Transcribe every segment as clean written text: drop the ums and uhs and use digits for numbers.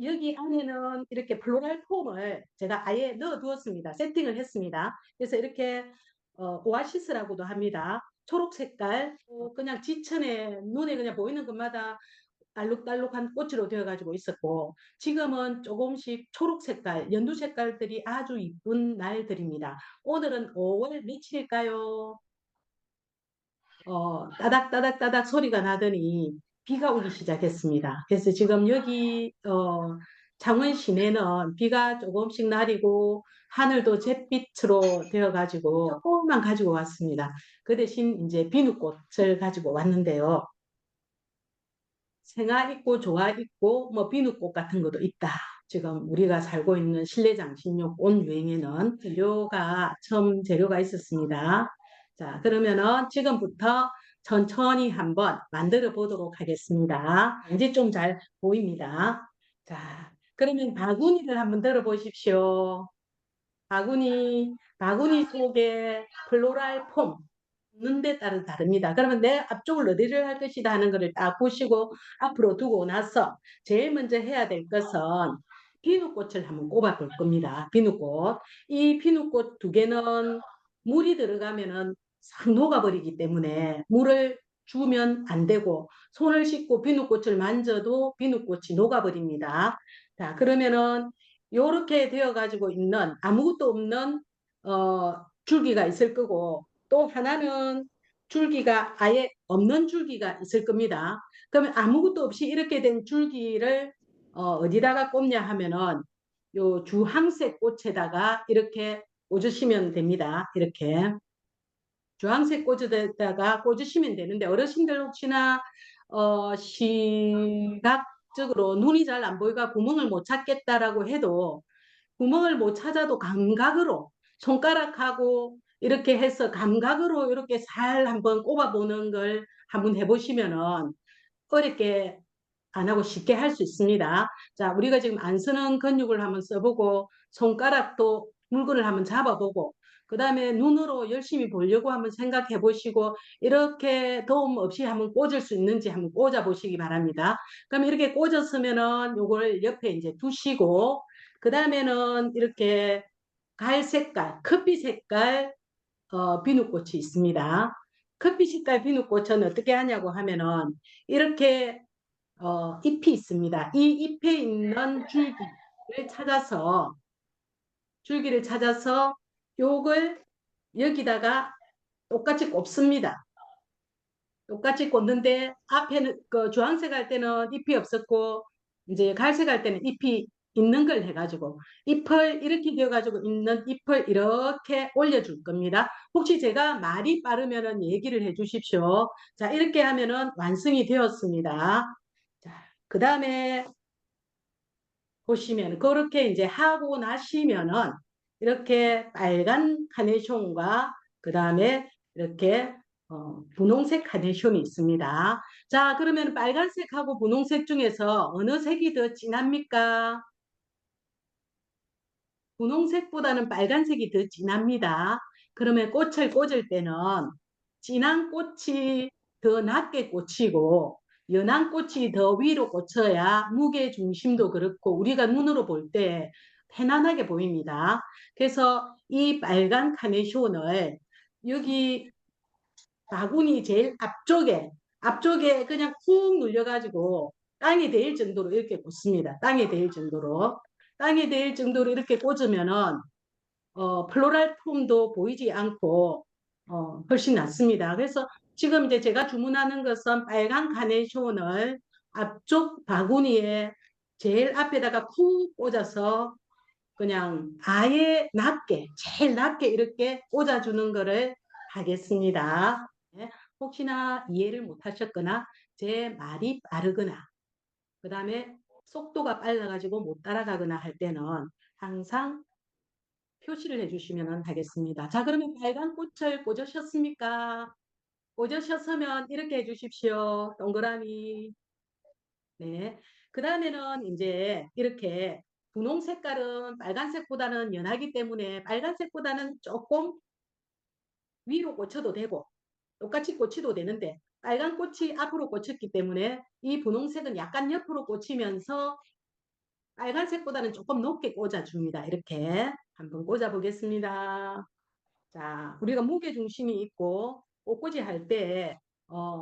여기 안에는 이렇게 플로랄 폼을 제가 아예 넣어 두었습니다. 세팅을 했습니다. 그래서 이렇게 오아시스라고도 합니다. 초록 색깔, 그냥 지천에 눈에 그냥 보이는 것마다 알록달록한 꽃으로 되어 가지고 있었고, 지금은 조금씩 초록 색깔, 연두 색깔들이 아주 이쁜 날들입니다. 오늘은 5월 며칠일까요? 따닥따닥따닥 소리가 나더니 비가 오기 시작했습니다. 그래서 지금 여기 창원 시내는 비가 조금씩 내리고 하늘도 잿빛으로 되어가지고 조금만 가지고 왔습니다. 그 대신 이제 비누꽃을 가지고 왔는데요. 생화 있고 조화 있고 뭐 비누꽃 같은 것도 있다. 지금 우리가 살고 있는 실내장식용 꽃 유행에는 재료가 처음 재료가 있었습니다. 자, 그러면은 지금부터 천천히 한번 만들어 보도록 하겠습니다. 이제 좀 잘 보입니다. 자, 그러면 바구니를 한번 들어보십시오. 바구니 속에 플로랄 폼 넣는 데 따라 다릅니다. 그러면 내 앞쪽을 어디를 할 것이다 하는 것을 딱 보시고 앞으로 두고 나서 제일 먼저 해야 될 것은 비누꽃을 한번 꼽아 볼 겁니다. 비누꽃. 이 비누꽃 두 개는 물이 들어가면은 싹 녹아버리기 때문에 물을 주면 안 되고 손을 씻고 비누꽃을 만져도 비누꽃이 녹아버립니다. 자, 그러면은 요렇게 되어 가지고 있는 아무것도 없는 줄기가 있을 거고 또 하나는 줄기가 아예 없는 줄기가 있을 겁니다. 그러면 아무것도 없이 이렇게 된 줄기를 어디다가 꽂냐 하면은 요 주황색 꽃에다가 이렇게 꽂으시면 됩니다. 이렇게 주황색 꽃에다가 꽂으시면 되는데 어르신들 혹시나 시각적으로 눈이 잘 안 보이가 구멍을 못 찾겠다라고 해도 구멍을 못 찾아도 감각으로 손가락하고 이렇게 해서 감각으로 이렇게 살 한번 꼽아보는 걸 한번 해보시면은 어렵게 안 하고 쉽게 할 수 있습니다. 자, 우리가 지금 안 쓰는 근육을 한번 써보고 손가락도 물건을 한번 잡아보고 그 다음에 눈으로 열심히 보려고 한번 생각해 보시고 이렇게 도움 없이 한번 꽂을 수 있는지 한번 꽂아 보시기 바랍니다. 그럼 이렇게 꽂았으면은 요걸 옆에 이제 두시고 그 다음에는 이렇게 갈색깔, 커피 색깔 비누꽃이 있습니다. 커피 색깔 비누꽃은 어떻게 하냐고 하면은 이렇게 잎이 있습니다. 이 잎에 있는 줄기를 찾아서 요걸 여기다가 똑같이 꼽습니다. 똑같이 꽂는데 앞에는 그 주황색 할 때는 잎이 없었고 이제 갈색 할 때는 잎이 있는 걸 해가지고 잎을 이렇게 되어가지고 있는 잎을 이렇게 올려줄 겁니다. 혹시 제가 말이 빠르면은 얘기를 해 주십시오. 자, 이렇게 하면은 완성이 되었습니다. 자, 그 다음에 보시면 그렇게 이제 하고 나시면은 이렇게 빨간 카네이션과 그 다음에 이렇게 분홍색 카네이션이 있습니다. 자, 그러면 빨간색하고 분홍색 중에서 어느 색이 더 진합니까? 분홍색보다는 빨간색이 더 진합니다. 그러면 꽃을 꽂을 때는 진한 꽃이 더 낮게 꽂히고 연한 꽃이 더 위로 꽂혀야 무게 중심도 그렇고 우리가 눈으로 볼 때 편안하게 보입니다. 그래서 이 빨간 카네이션을 여기 바구니 제일 앞쪽에 그냥 꾹 눌려가지고 땅에 대일 정도로 이렇게 꽂습니다. 땅에 대일 정도로. 땅에 대일 정도로 이렇게 꽂으면은 플로랄 폼도 보이지 않고 훨씬 낫습니다. 그래서 지금 이제 제가 주문하는 것은 빨간 카네이션을 앞쪽 바구니에 제일 앞에다가 푹 꽂아서 그냥 아예 낮게, 제일 낮게 이렇게 꽂아주는 거를 하겠습니다. 네, 혹시나 이해를 못 하셨거나 제 말이 빠르거나 그 다음에 속도가 빨라가지고 못 따라가거나 할 때는 항상 표시를 해주시면 하겠습니다. 자, 그러면 빨간 꽃을 꽂으셨습니까? 꽂으셨으면 이렇게 해주십시오. 동그라미. 네. 그 다음에는 이제 이렇게 분홍 색깔은 빨간색보다는 연하기 때문에 빨간색보다는 조금 위로 꽂혀도 되고 똑같이 꽂혀도 되는데 빨간 꽃이 앞으로 꽂혔기 때문에 이 분홍색은 약간 옆으로 꽂히면서 빨간색보다는 조금 높게 꽂아줍니다. 이렇게 한번 꽂아 보겠습니다. 자, 우리가 무게 중심이 있고 꽃꽂이 할 때,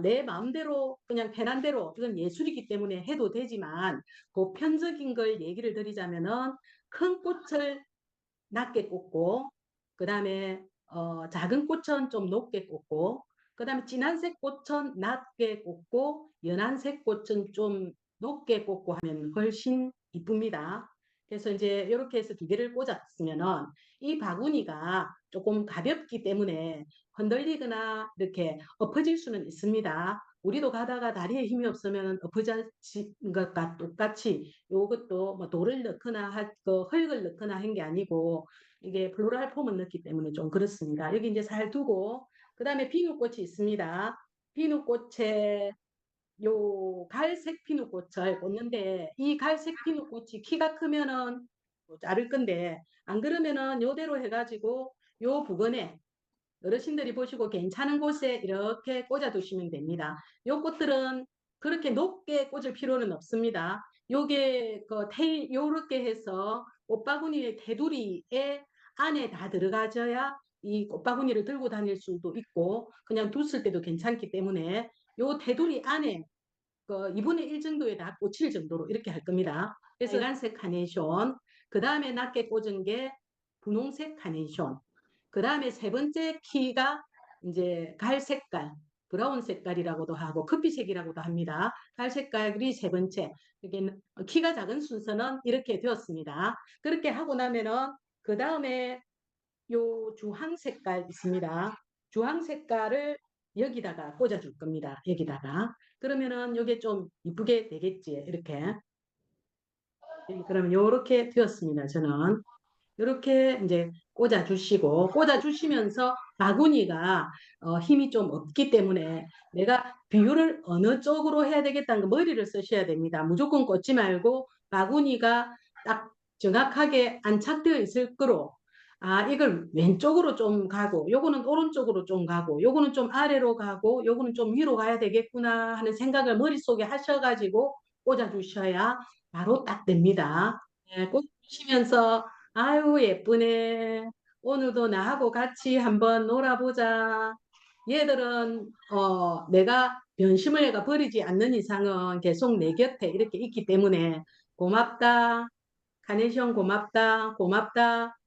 내 마음대로 그냥 편한 대로 이건 예술이기 때문에 해도 되지만 보편적인 걸 얘기를 드리자면은 큰 꽃을 낮게 꽂고 그 다음에 작은 꽃은 좀 높게 꽂고 그 다음에 진한색 꽃은 낮게 꽂고 연한색 꽃은 좀 높게 꽂고 하면 훨씬 이쁩니다. 그래서 이제 이렇게 해서 두 개를 꽂았으면은 이 바구니가 조금 가볍기 때문에 흔들리거나 이렇게 엎어질 수는 있습니다. 우리도 가다가 다리에 힘이 없으면 엎어진 것과 똑같이 이것도 뭐 돌을 넣거나 그 흙을 넣거나 한 게 아니고 이게 플로랄 폼을 넣기 때문에 좀 그렇습니다. 여기 이제 살 두고 그 다음에 비누꽃이 있습니다. 비누꽃에 요 갈색 피누꽃을 꽂는데 이 갈색 피누꽃이 키가 크면은 뭐 자를 건데 안 그러면은 요대로 해가지고 요 부근에 어르신들이 보시고 괜찮은 곳에 이렇게 꽂아 두시면 됩니다. 요 꽃들은 그렇게 높게 꽂을 필요는 없습니다. 요게 요렇게 해서 꽃바구니의 테두리에 안에 다 들어가져야 이 꽃바구니를 들고 다닐 수도 있고 그냥 뒀을 때도 괜찮기 때문에 요 테두리 안에 2분의 1 정도에 다 꽂힐 정도로 이렇게 할 겁니다. 그래서 빨간색 카네이션, 그 다음에 낮게 꽂은 게 분홍색 카네이션, 그 다음에 세 번째 키가 이제 갈 색깔, 브라운 색깔이라고도 하고 커피색이라고도 합니다. 갈 색깔이 세 번째. 이게 키가 작은 순서는 이렇게 되었습니다. 그렇게 하고 나면은 그 다음에 요 주황 색깔 있습니다. 주황 색깔을 여기다가 꽂아줄 겁니다. 여기다가. 그러면은 이게 좀 이쁘게 되겠지. 이렇게. 그러면 요렇게 되었습니다. 저는. 이렇게 이제 꽂아주시고 꽂아주시면서 바구니가 힘이 좀 없기 때문에 내가 비율을 어느 쪽으로 해야 되겠다는 거 머리를 쓰셔야 됩니다. 무조건 꽂지 말고 바구니가 딱 정확하게 안착되어 있을 거로 이걸 왼쪽으로 좀 가고 요거는 오른쪽으로 좀 가고 요거는 좀 아래로 가고 요거는 좀 위로 가야 되겠구나 하는 생각을 머릿속에 하셔가지고 꽂아주셔야 바로 딱 됩니다. 네, 꽂으시면서 아유, 예쁘네. 오늘도 나하고 같이 한번 놀아보자. 얘들은, 내가 변심을 해가 버리지 않는 이상은 계속 내 곁에 이렇게 있기 때문에 고맙다. 카네이션 고맙다. 고맙다.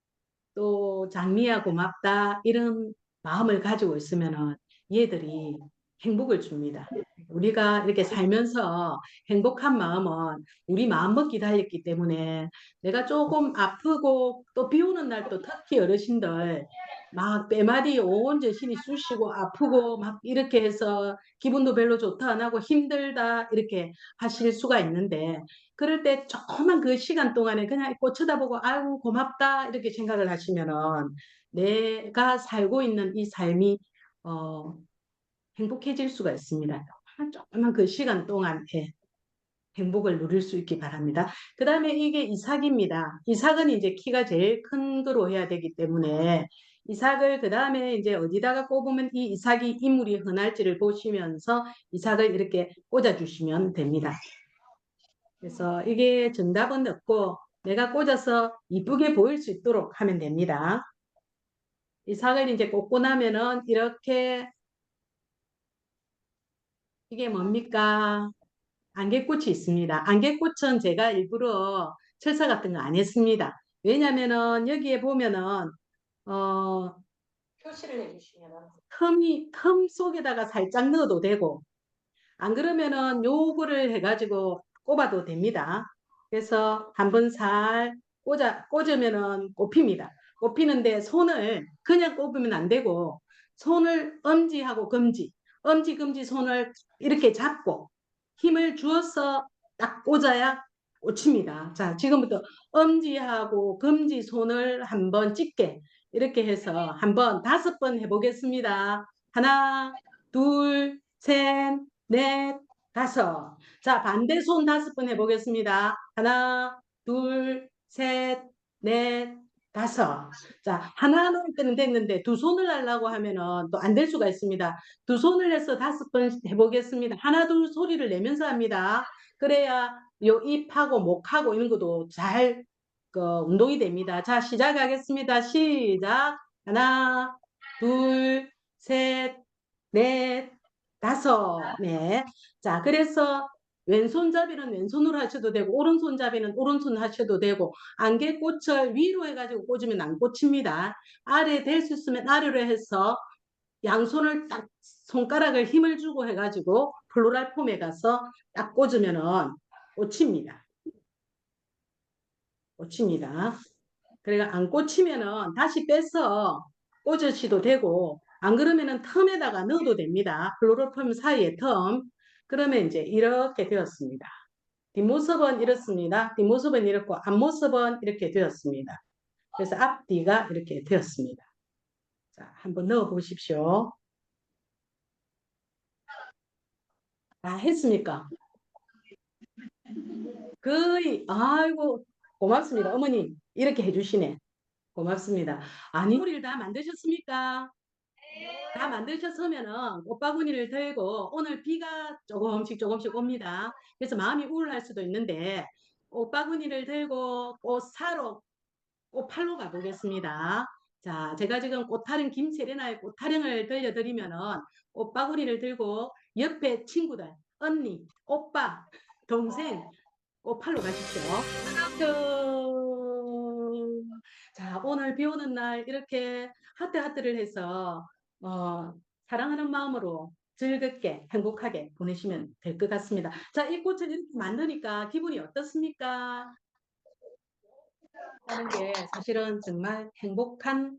또 장미야 고맙다. 이런 마음을 가지고 있으면은 얘들이 행복을 줍니다. 우리가 이렇게 살면서 행복한 마음은 우리 마음먹기 달렸기 때문에 내가 조금 아프고 또 비 오는 날 또 특히 어르신들 막 빼마디 온 전신이 쑤시고 아프고 막 이렇게 해서 기분도 별로 좋다 안 하고 힘들다 이렇게 하실 수가 있는데 그럴 때 조금만 그 시간 동안에 그냥 꽃 쳐다보고 아이고 고맙다 이렇게 생각을 하시면은 내가 살고 있는 이 삶이 어, 행복해질 수가 있습니다. 조금만 그 시간 동안에 행복을 누릴 수 있기 바랍니다. 그 다음에 이게 이삭입니다. 이삭은 이제 키가 제일 큰 거로 해야 되기 때문에 이삭을 그 다음에 이제 어디다가 꼽으면 이 이삭이 이물이 흔할지를 보시면서 이삭을 이렇게 꽂아주시면 됩니다. 그래서 이게 정답은 없고 내가 꽂아서 이쁘게 보일 수 있도록 하면 됩니다. 이삭을 이제 꽂고 나면은 이렇게 이게 뭡니까? 안개꽃이 있습니다. 안개꽃은 제가 일부러 철사 같은 거 안 했습니다. 왜냐면은 여기에 보면은 어, 표시를 해주시면 틈 속에다가 살짝 넣어도 되고 안 그러면은 요거를 해가지고 꼽아도 됩니다. 그래서 한번 살 꽂으면은 꼽힙니다. 꼽히는데 손을 그냥 꼽으면 안 되고 손을 엄지하고 검지, 엄지, 검지 손을 이렇게 잡고 힘을 주어서 딱 꽂아야 꽂힙니다. 자, 지금부터 엄지하고 검지 손을 한번 찢게 이렇게 해서 한번 5번 해보겠습니다. 하나, 둘, 셋, 넷, 다섯. 자, 반대 손 5번 해보겠습니다. 하나, 둘, 셋, 넷, 5. 자, 하나 넣을 때는 됐는데 두 손을 하려고 하면은 또 안 될 수가 있습니다. 두 손을 해서 5번 해보겠습니다. 하나, 둘 소리를 내면서 합니다. 그래야 요 입하고 목하고 이런 것도 잘 운동이 됩니다. 자, 시작하겠습니다. 시작. 하나, 둘, 셋, 넷, 5. 네. 자, 그래서 왼손잡이는 왼손으로 하셔도 되고 오른손잡이는 오른손 하셔도 되고 안개꽃을 위로 해가지고 꽂으면 안 꽂힙니다. 아래 될 수 있으면 아래로 해서 양손을 딱 손가락을 힘을 주고 해가지고 플로랄 폼에 가서 딱 꽂으면은 꽂힙니다. 꽂힙니다. 그러니까 안 꽂히면은 다시 빼서 꽂으셔도 되고 안 그러면은 텀에다가 넣어도 됩니다. 플로럴 폼 사이에 텀. 그러면 이제 이렇게 되었습니다. 뒷모습은 이렇습니다. 뒷모습은 이렇고 앞모습은 이렇게 되었습니다. 그래서 앞뒤가 이렇게 되었습니다. 자, 한번 넣어 보십시오. 다 했습니까? 거의, 아이고, 고맙습니다. 어머니, 이렇게 해주시네. 고맙습니다. 아니, 요리를 다 만드셨습니까? 다 만드셨으면은 꽃바구니를 들고 오늘 비가 조금씩 옵니다. 그래서 마음이 우울할 수도 있는데 꽃바구니를 들고 꽃 사러 꽃 팔러 가보겠습니다. 자, 제가 지금 꽃타령 김세레나의 꽃타령을 들려드리면은 꽃바구니를 들고 옆에 친구들, 언니, 오빠, 동생 꽃 팔러 가십시오. 하트. 자, 오늘 비 오는 날 이렇게 하트를 해서 사랑하는 마음으로 즐겁게 행복하게 보내시면 될 것 같습니다. 자, 이 꽃을 이렇게 만드니까 기분이 어떻습니까? 하는 게 사실은 정말 행복한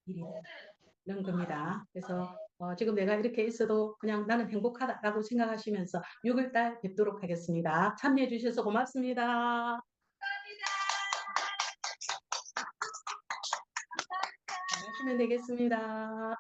일이라는 겁니다. 그래서 지금 내가 이렇게 있어도 그냥 나는 행복하다라고 생각하시면서 6월달 뵙도록 하겠습니다. 참여해 주셔서 고맙습니다. 하시면 되겠습니다.